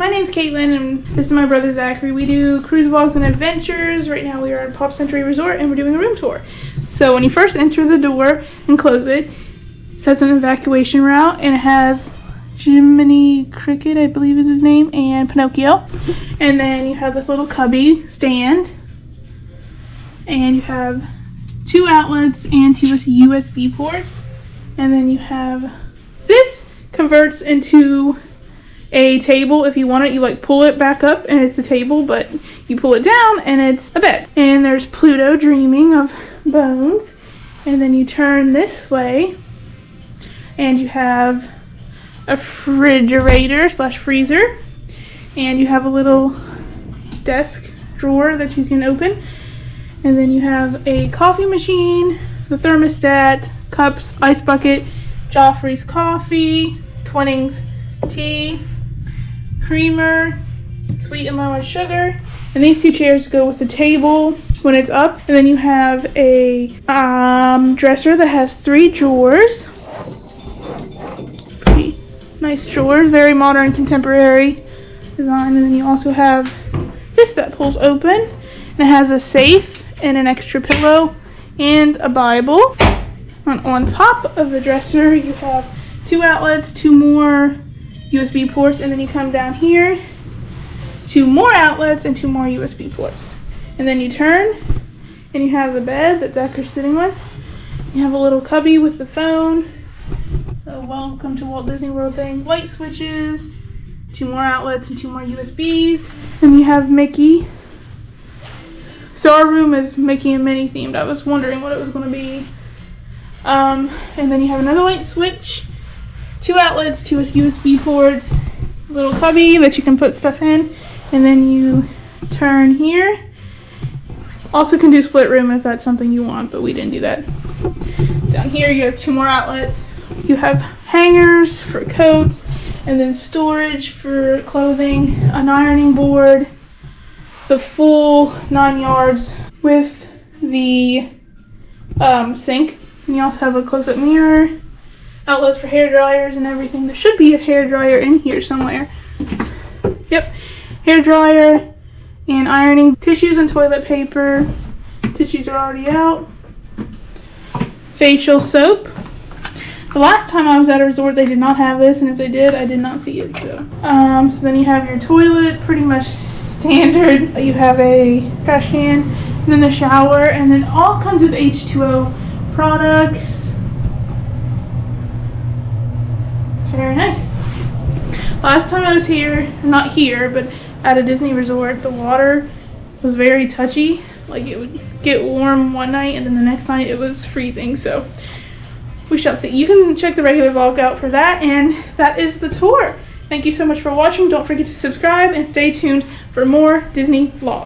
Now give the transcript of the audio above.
My name's Caitlin and this is my brother Zachary. We do cruise vlogs and adventures. Right now we are at Pop Century Resort and we're doing a room tour. So when you first enter the door and close it, it says an evacuation route and it has Jiminy Cricket, I believe is his name, and Pinocchio. And then you have this little cubby stand. And you have 2 outlets and 2 USB ports. And then you have this converts into a table. If you want it, you like pull it back up and it's a table, but you pull it down and it's a bed. And there's Pluto dreaming of bones. And then you turn this way and you have a refrigerator slash freezer. And you have a little desk drawer that you can open. And then you have a coffee machine, the thermostat, cups, ice bucket, Joffrey's coffee, Twinings tea, creamer, sweet and low sugar. And these 2 chairs go with the table when it's up. And then you have a dresser that has 3 drawers. Pretty nice drawers, very modern, contemporary design. And then you also have this that pulls open. And it has a safe and an extra pillow and a Bible. And on top of the dresser, you have 2 outlets, 2 more USB ports, and then you come down here, 2 more outlets and 2 more USB ports. And then you turn, and you have the bed that Zachary's sitting on. You have a little cubby with the phone, the welcome to Walt Disney World thing, light switches, 2 more outlets and 2 more USBs. And you have Mickey. So our room is Mickey and Minnie themed. I was wondering what it was going to be. And then you have another light switch, 2 outlets, 2 USB ports, a little cubby that you can put stuff in, and then you turn here. Also can do split room if that's something you want, but we didn't do that. Down here you have 2 more outlets. You have hangers for coats, and then storage for clothing, an ironing board, the full 9 yards with the sink. And you also have a close-up mirror, outlets for hair dryers and everything. There should be a hair dryer in here somewhere. Yep, hair dryer and ironing, tissues and toilet paper. Tissues are already out. Facial soap. The last time I was at a resort, they did not have this, and if they did, I did not see it. So then you have your toilet, pretty much standard. You have a trash can, and then the shower, and then all comes with H2O products. Very nice. Last time I was here, not here, but at a Disney resort, the water was very touchy. Like it would get warm one night and then the next night it was freezing. So we shall see. You can check the regular vlog out for that, and that is the tour. Thank you so much for watching. Don't forget to subscribe and stay tuned for more Disney vlogs.